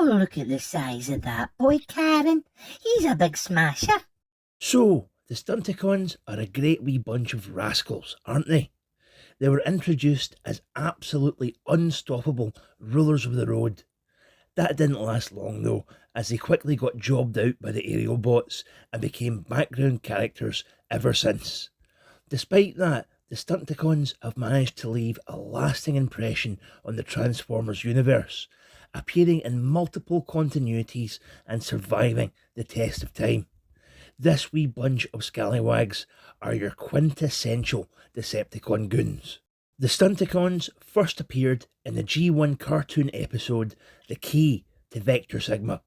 look at the size of that boy, Karen. He's a big smasher. So, the Stuntacons are a great wee bunch of rascals, aren't they? They were introduced as absolutely unstoppable rulers of the road. That didn't last long though, as they quickly got jobbed out by the aerial bots and became background characters ever since. Despite that, the Stuntacons have managed to leave a lasting impression on the Transformers universe, appearing in multiple continuities and surviving the test of time. This wee bunch of scallywags are your quintessential Decepticon goons. The Stuntacons first appeared in the G1 cartoon episode The Key to Vector Sigma.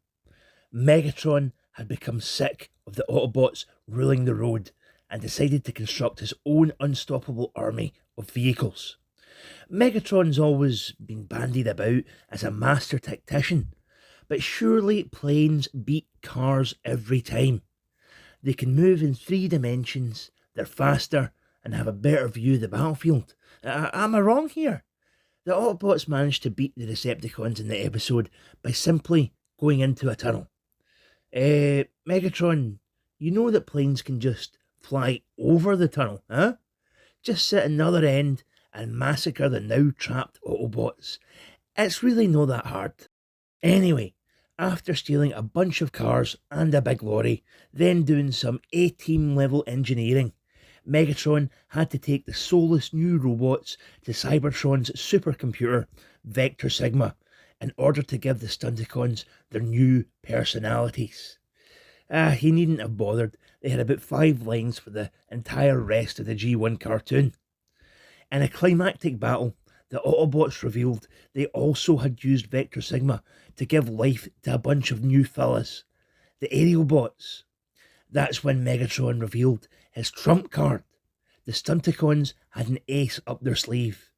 Megatron had become sick of the Autobots ruling the road and decided to construct his own unstoppable army of vehicles. Megatron's always been bandied about as a master tactician, but surely planes beat cars every time. They can move in 3 dimensions, they're faster, and have a better view of the battlefield. Am I wrong here? The Autobots managed to beat the Decepticons in the episode by simply going into a tunnel. Megatron, you know that planes can just fly over the tunnel, huh? Just sit another end and massacre the now trapped Autobots. It's really not that hard. Anyway, after stealing a bunch of cars and a big lorry, then doing some A-team level engineering, Megatron had to take the soulless new robots to Cybertron's supercomputer, Vector Sigma, in order to give the Stunticons their new personalities. He needn't have bothered. They had about 5 lines for the entire rest of the G1 cartoon. In a climactic battle, the Autobots revealed they also had used Vector Sigma to give life to a bunch of new fellas, the aerial bots. That's when Megatron revealed his trump card. The Stunticons had an ace up their sleeve.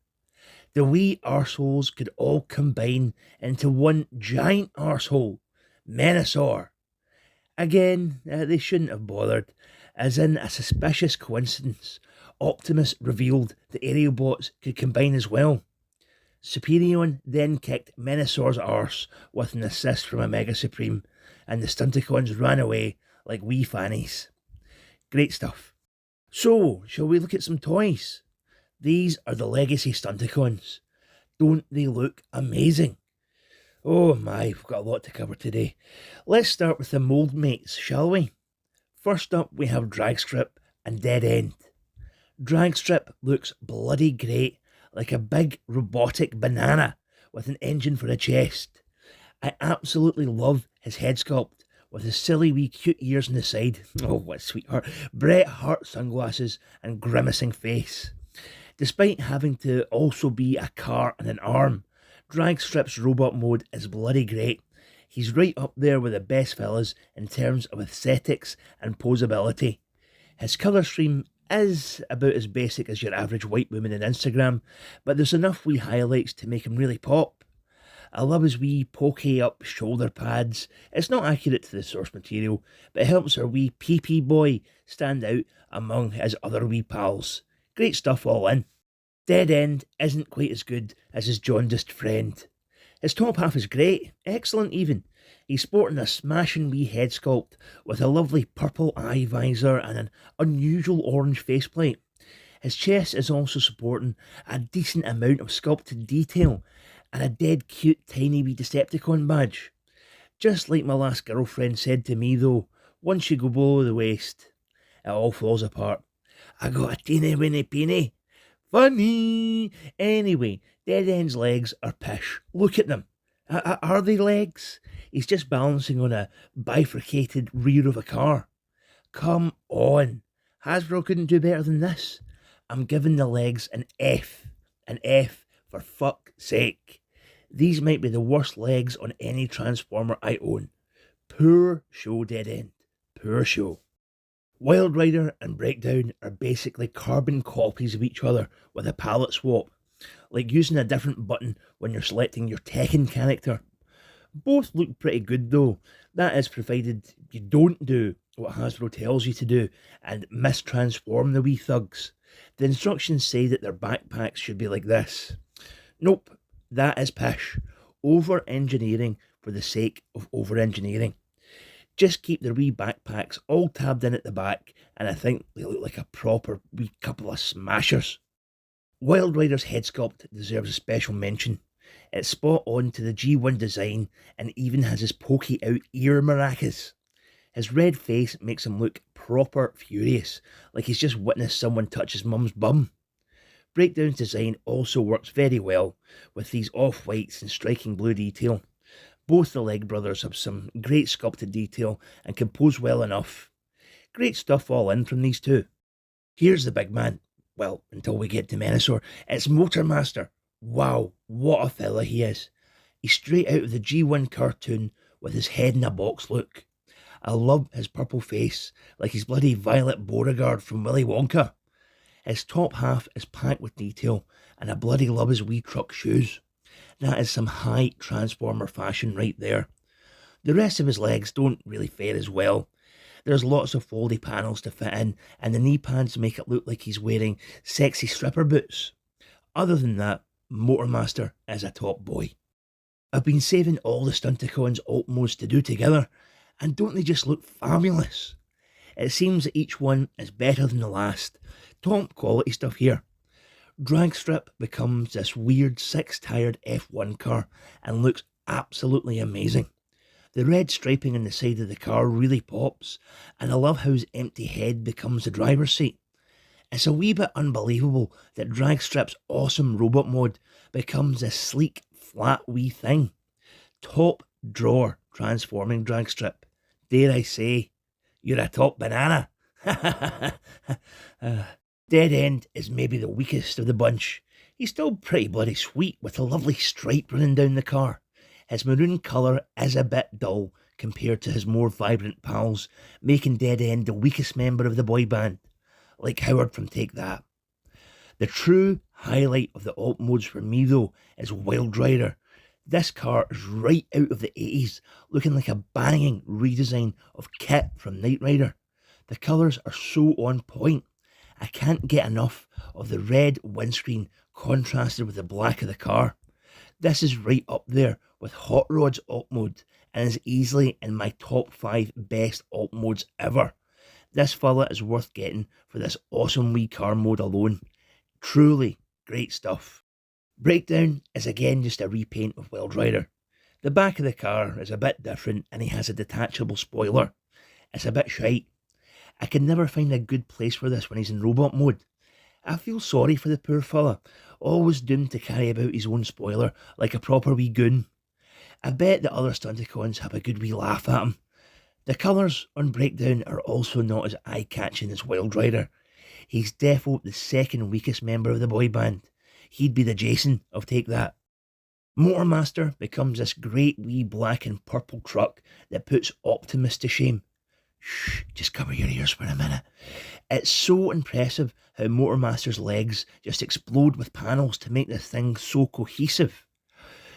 The wee arseholes could all combine into one giant arsehole, Menasor. Again, they shouldn't have bothered, as in a suspicious coincidence, Optimus revealed the aerial bots could combine as well. Superion then kicked Menasor's arse with an assist from a Mega Supreme, and the Stunticons ran away like wee fannies. Great stuff. So, shall we look at some toys? These are the Legacy Stunticons. Don't they look amazing? Oh my, we've got a lot to cover today. Let's start with the mould mates, shall we? First up, we have Dragstrap and Dead End. Dragstrap looks bloody great, like a big robotic banana with an engine for a chest. I absolutely love his head sculpt, with his silly wee cute ears on the side. Oh, what a sweetheart. Bret Hart sunglasses and grimacing face. Despite having to also be a car and an arm, Dragstrap's robot mode is bloody great. He's right up there with the best fellas in terms of aesthetics and posability. His colour scheme is about as basic as your average white woman on Instagram, but there's enough wee highlights to make him really pop. I love his wee pokey up shoulder pads. It's not accurate to the source material, but it helps our wee pee-pee boy stand out among his other wee pals. Great stuff all in. Dead End isn't quite as good as his jaundiced friend. His top half is great, excellent even. He's sporting a smashing wee head sculpt with a lovely purple eye visor and an unusual orange faceplate. His chest is also sporting a decent amount of sculpted detail and a dead cute tiny wee Decepticon badge. Just like my last girlfriend said to me though, once you go below the waist, it all falls apart. I got a teeny weeny peeny. Funny! Anyway, Dead End's legs are pish. Look at them. Are they legs? He's just balancing on a bifurcated rear of a car. Come on. Hasbro couldn't do better than this. I'm giving the legs an F. An F for fuck's sake. These might be the worst legs on any Transformer I own. Poor show, Dead End. Poor show. Wild Rider and Breakdown are basically carbon copies of each other with a palette swap, like using a different button when you're selecting your Tekken character. Both look pretty good though, that is provided you don't do what Hasbro tells you to do and mistransform the wee thugs. The instructions say that their backpacks should be like this. Nope, that is pish. Over-engineering for the sake of over-engineering. Just keep their wee backpacks all tabbed in at the back, and I think they look like a proper wee couple of smashers. Wild Rider's head sculpt deserves a special mention. It's spot on to the G1 design and even has his pokey out ear maracas. His red face makes him look proper furious, like he's just witnessed someone touch his mum's bum. Breakdown's design also works very well, with these off-whites and striking blue detail. Both the Leg brothers have some great sculpted detail and can pose well enough. Great stuff all in from these two. Here's the big man. Well, until we get to Menasor, it's Motormaster. Wow, what a fella he is. He's straight out of the G1 cartoon with his head in a box look. I love his purple face, like his bloody Violet Beauregard from Willy Wonka. His top half is packed with detail, and I bloody love his wee truck shoes. That is some high Transformer fashion right there. The rest of his legs don't really fare as well. There's lots of foldy panels to fit in, and the knee pads make it look like he's wearing sexy stripper boots. Other than that, Motormaster is a top boy. I've been saving all the Stuntacons alt modes to do together, and don't they just look fabulous? It seems that each one is better than the last. Top quality stuff here. Dragstrap becomes this weird 6-tired F1 car and looks absolutely amazing. The red striping on the side of the car really pops, and I love how his empty head becomes the driver's seat. It's a wee bit unbelievable that Dragstrap's awesome robot mode becomes this sleek, flat wee thing. Top drawer transforming Dragstrap. Dare I say, you're a top banana. Dead End is maybe the weakest of the bunch. He's still pretty bloody sweet with a lovely stripe running down the car. His maroon colour is a bit dull compared to his more vibrant pals, making Dead End the weakest member of the boy band, like Howard from Take That. The true highlight of the alt modes for me though is Wild Rider. This car is right out of the 80s, looking like a banging redesign of Kit from Knight Rider. The colours are so on point. I can't get enough of the red windscreen contrasted with the black of the car. This is right up there with Hot Rod's alt mode and is easily in my top 5 best alt modes ever. This fella is worth getting for this awesome wee car mode alone. Truly great stuff. Breakdown is again just a repaint of Wild Rider. The back of the car is a bit different and he has a detachable spoiler. It's a bit shite. I can never find a good place for this when he's in robot mode. I feel sorry for the poor fella, always doomed to carry about his own spoiler like a proper wee goon. I bet the other Stuntacons have a good wee laugh at him. The colours on Breakdown are also not as eye-catching as Wild Rider. He's defo the second weakest member of the boy band. He'd be the Jason of Take That. Motormaster becomes this great wee black and purple truck that puts Optimus to shame. Shh, just cover your ears for a minute. It's so impressive how Motormaster's legs just explode with panels to make this thing so cohesive.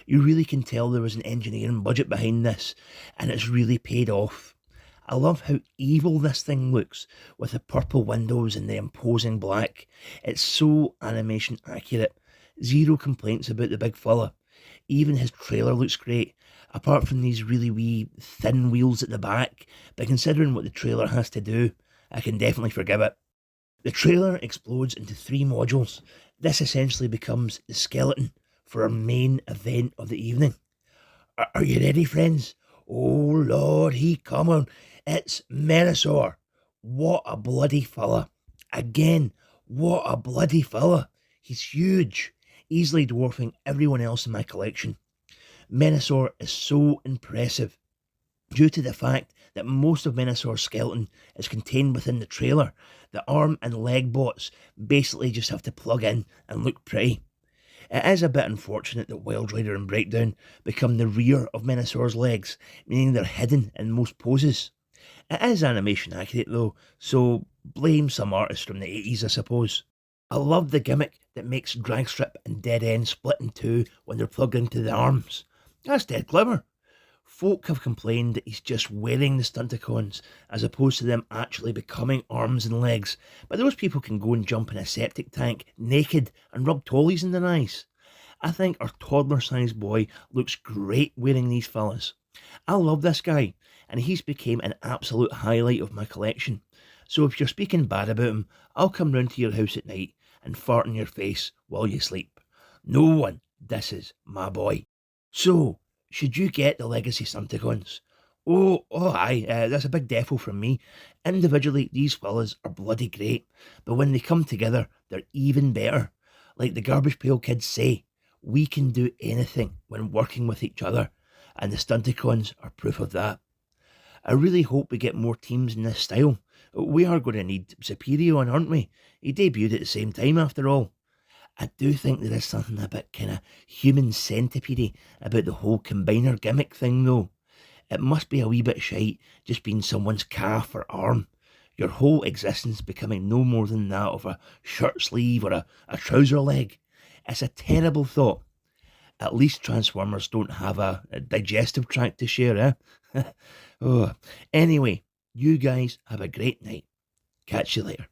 You really can tell there was an engineering budget behind this, and it's really paid off. I love how evil this thing looks, with the purple windows and the imposing black. It's so animation accurate. Zero complaints about the big fella. Even his trailer looks great, apart from these really wee thin wheels at the back, but considering what the trailer has to do, I can definitely forgive it. The trailer explodes into 3 modules. This essentially becomes the skeleton for our main event of the evening. Are you ready, friends? Oh Lord, he come on. It's Menasor. What a bloody fella. Again, what a bloody fella. He's huge, easily dwarfing everyone else in my collection. Menasor is so impressive due to the fact that most of Menasor's skeleton is contained within the trailer. The arm and leg bots basically just have to plug in and look pretty. It is a bit unfortunate that Wild Rider and Breakdown become the rear of Menasor's legs, meaning they're hidden in most poses. It is animation accurate though, so blame some artists from the 80s I suppose. I love the gimmick that makes Dragstrap and Dead End split in 2 when they're plugged into the arms. That's dead clever. Folk have complained that he's just wearing the Stuntacons as opposed to them actually becoming arms and legs, but those people can go and jump in a septic tank naked and rub tollies in their eyes. I think our toddler-sized boy looks great wearing these fellas. I love this guy, and he's became an absolute highlight of my collection. So if you're speaking bad about him, I'll come round to your house at night and fart in your face while you sleep. No one disses my boy. So, should you get the Legacy Stuntacons? Oh, aye, that's a big defo from me. Individually, these fellas are bloody great, but when they come together, they're even better. Like the Garbage Pail Kids say, we can do anything when working with each other, and the Stuntacons are proof of that. I really hope we get more teams in this style. We are going to need Superior, aren't we? He debuted at the same time after all. I do think there is something a bit kind of human centipede about the whole combiner gimmick thing though. It must be a wee bit shite just being someone's calf or arm. Your whole existence becoming no more than that of a shirt sleeve or a trouser leg. It's a terrible thought. At least Transformers don't have a digestive tract to share, eh? Oh. Anyway, you guys have a great night. Catch you later.